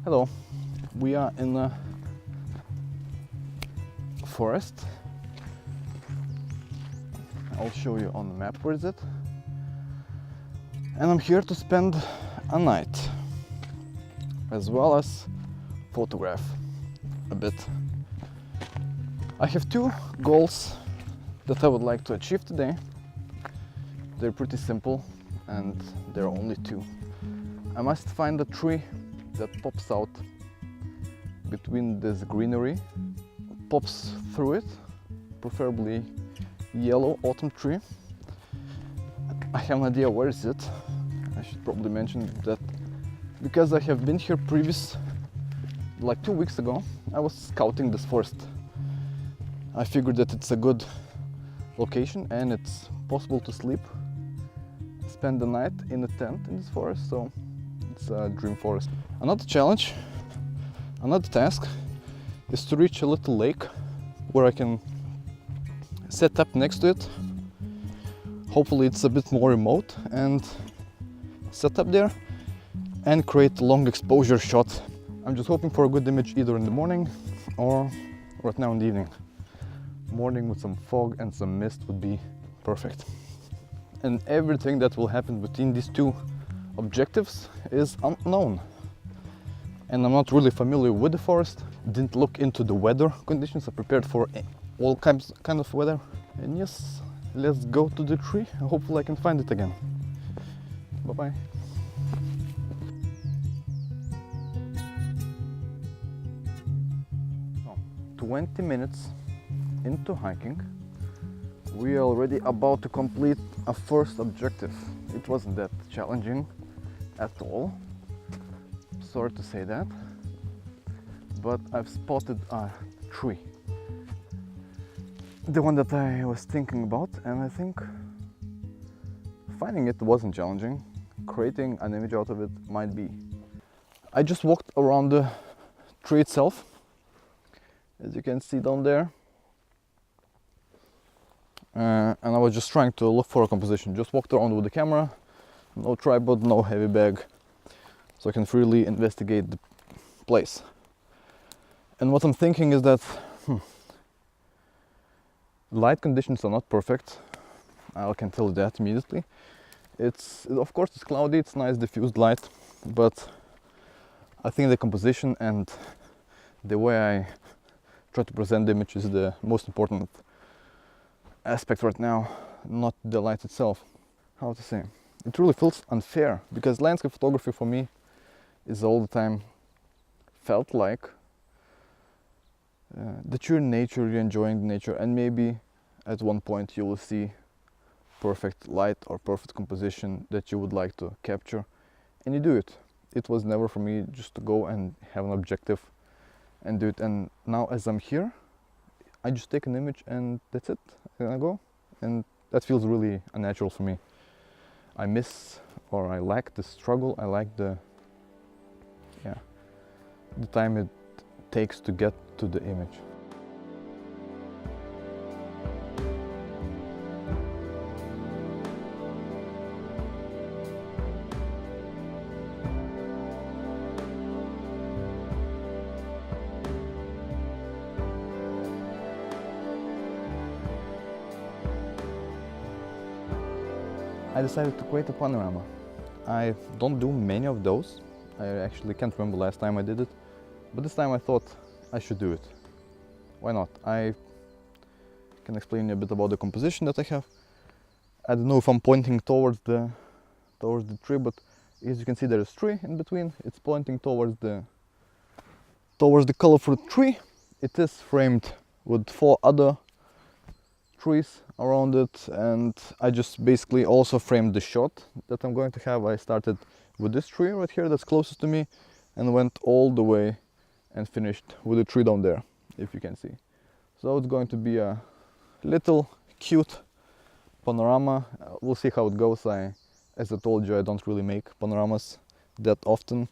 Hello, we are in a forest. I'll show you on the map where is it. And I'm here to spend a night, as well as photograph a bit. I have two goals that I would like to achieve today. They're pretty simple and there are only two. I must find a tree that pops out between this greenery, pops through it, preferably yellow autumn tree. I have an idea where is it. I should probably mention that because I have been here like 2 weeks ago, I was scouting this forest. I figured that it's a good location and it's possible to spend the night in a tent in this forest, so it's a dream forest. Another challenge, another task is to reach a little lake where I can set up next to it. Hopefully it's a bit more remote, and set up there and create a long exposure shot. I'm just hoping for a good image either in the morning or right now in the evening. Morning with some fog and some mist would be perfect. And everything that will happen between these two objectives is unknown. And I'm not really familiar with the forest. Didn't look into the weather conditions. I prepared for all kinds of weather. And yes, let's go to the tree. Hopefully I can find it again. Bye-bye. So, 20 minutes into hiking. We are already about to complete a first objective. It wasn't that challenging at all. Sorry to say that. But I've spotted a tree. The one that I was thinking about, and I think finding it wasn't challenging. Creating an image out of it might be. I just walked around the tree itself, as you can see down there. And I was just trying to look for a composition. Just walked around with the camera, no tripod, no heavy bag, so I can freely investigate the place. And what I'm thinking is that light conditions are not perfect. I can tell you that immediately. Of course it's cloudy, it's nice diffused light, but I think the composition and the way I try to present the image is the most important aspect right now, not the light itself. How to say? It really feels unfair, because landscape photography for me is all the time felt like that you're in nature, you're enjoying nature, and maybe at one point you will see perfect light or perfect composition that you would like to capture, and you do it. It was never for me just to go and have an objective and do it. And now as I'm here, I just take an image and that's it, and I go, and that feels really unnatural for me. I miss, or I lack the struggle, I like the time it takes to get to the image. I decided to create a panorama. I don't do many of those. I actually can't remember last time I did it, but this time I thought I should do it. Why not? I can explain a bit about the composition that I have. I don't know if I'm pointing towards the tree, but as you can see there is a tree in between. It's pointing towards the colorful tree. It is framed with 4 other trees around it, and I just basically also framed the shot that I'm going to have. I started with this tree right here that's closest to me and went all the way and finished with the tree down there, if you can see. So it's going to be a little cute panorama. We'll see how it goes. As I told you, I don't really make panoramas that often.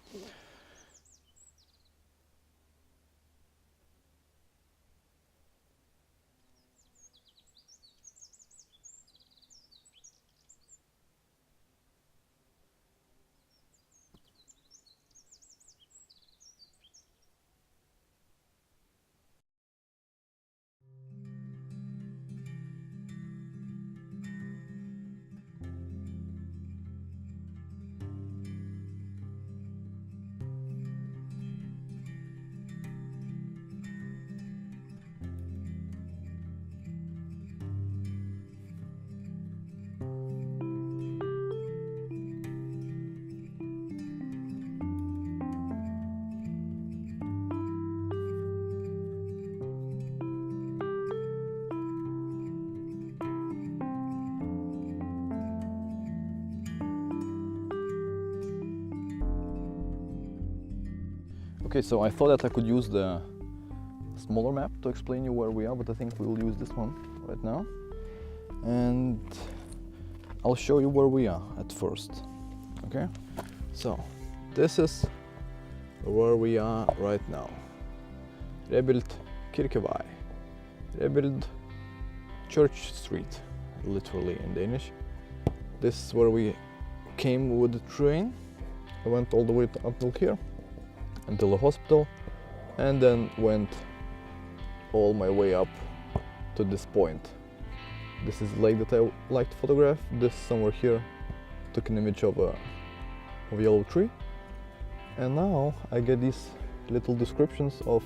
Okay, so I thought that I could use the smaller map to explain you where we are, but I think we'll use this one right now. And I'll show you where we are at first. Okay, so this is where we are right now. Rebuild Kirkevej. Rebuild Church Street, literally in Danish. This is where we came with the train. I went all the way until here, until the hospital, and then went all my way up to this point. This is the lake that I like to photograph. This somewhere here took an image of a yellow tree. And now I get these little descriptions of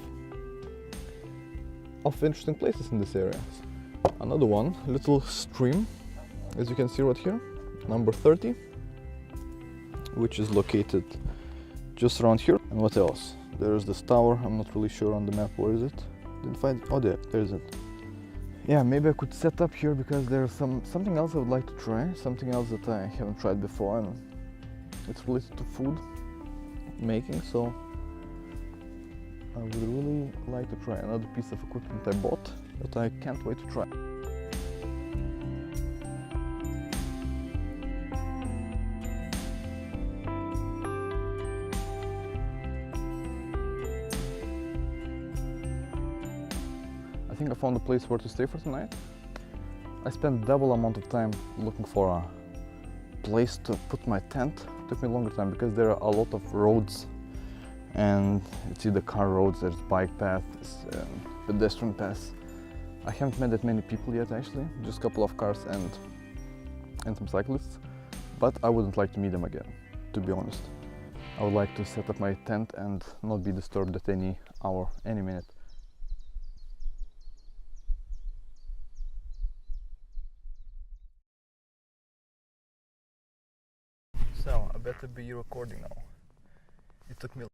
interesting places in this area. Another one, little stream, as you can see right here, number 30, which is located just around here. And what else? There's this tower. I'm not really sure on the map. Where is it? Didn't find it. Oh, there's it. Yeah, maybe I could set up here because there's something else I would like to try, something else that I haven't tried before, and it's related to food making, so I would really like to try another piece of equipment I bought that I can't wait to try. I think I found a place where to stay for tonight. I spent double amount of time looking for a place to put my tent. It took me a longer time because there are a lot of roads, and it's either car roads, there's bike paths, pedestrian paths. I haven't met that many people yet actually, just a couple of cars and some cyclists, but I wouldn't like to meet them again, to be honest. I would like to set up my tent and not be disturbed at any hour, any minute. So, I better be recording now. It took me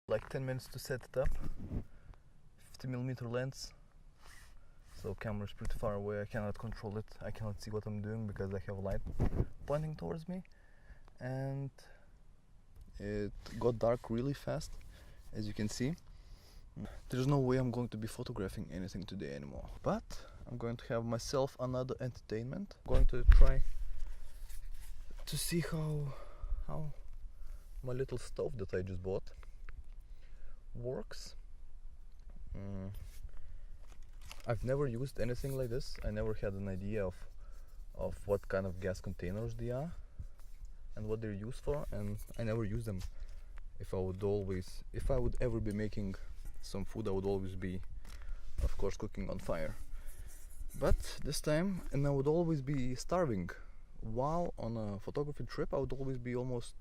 like 10 minutes to set it up. 50mm lens. So camera is pretty far away, I cannot control it. I cannot see what I'm doing because I have a light pointing towards me. And it got dark really fast, as you can see. There's no way I'm going to be photographing anything today anymore, but I'm going to have myself another entertainment. I'm going to try to see how my little stove that I just bought works. I've never used anything like this. I never had an idea of what kind of gas containers they are and what they're used for, and I never use them. If I would ever be making some food, I would always be, of course, cooking on fire. But this time, and I would always be starving. While on a photography trip, I would always be almost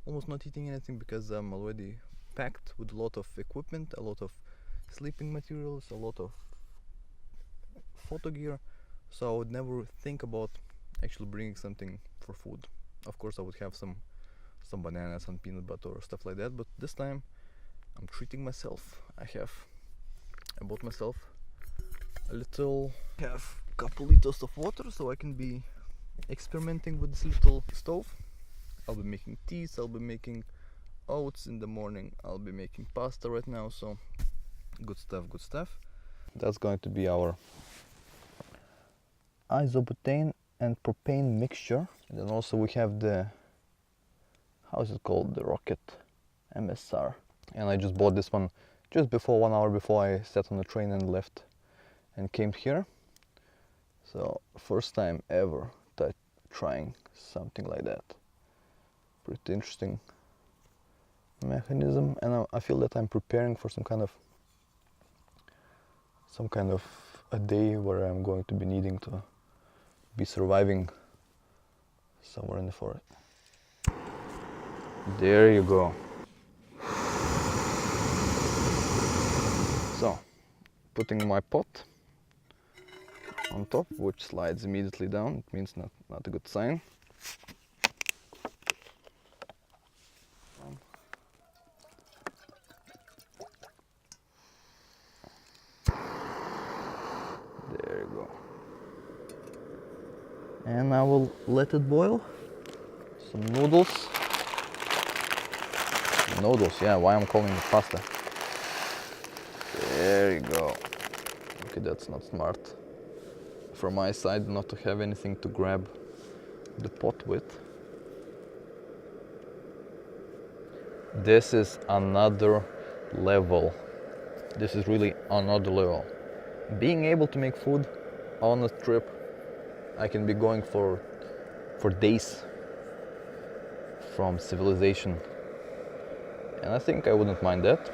not eating anything because I'm already packed with a lot of equipment, a lot of sleeping materials, a lot of photo gear. So I would never think about actually bringing something for food. Of course, I would have some bananas and peanut butter or stuff like that, but this time I'm treating myself. I bought myself have a couple liters of water so I can be experimenting with this little stove. I'll be making teas, I'll be making oats in the morning, I'll be making pasta right now, so good stuff. That's going to be our isobutane and propane mixture. And then also we have the, how is it called, the rocket MSR. And I just bought this one just before 1 hour before I sat on the train and left and came here. So first time ever trying something like that. Pretty interesting mechanism, and I feel that I'm preparing for some kind of a day where I'm going to be needing to be surviving somewhere in the forest. There you go. So, putting my pot on top, which slides immediately down. It means not a good sign. There you go. And I will let it boil. Some noodles. Noodles, yeah, why I'm calling it pasta. There you go. Okay, that's not smart from my side not to have anything to grab the pot with. This is another level. This is really another level. Being able to make food on a trip, I can be going for days from civilization. And I think I wouldn't mind that.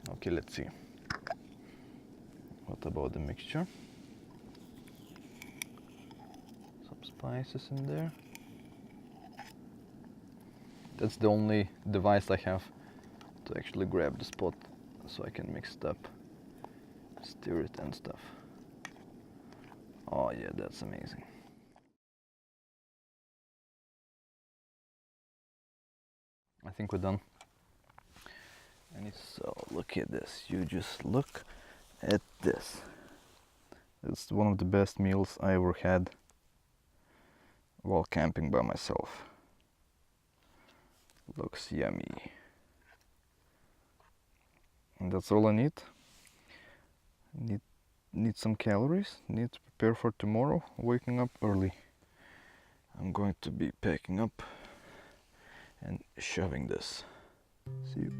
Okay, let's see. What about the mixture? Some spices in there. That's the only device I have to actually grab the spot so I can mix it up, stir it and stuff. Oh yeah, that's amazing. I think we're done. And so look at this, you just look at this. It's one of the best meals I ever had while camping by myself. Looks yummy. And that's all I need. Need some calories, need to prepare for tomorrow, waking up early. I'm going to be packing up and shoving this. See you.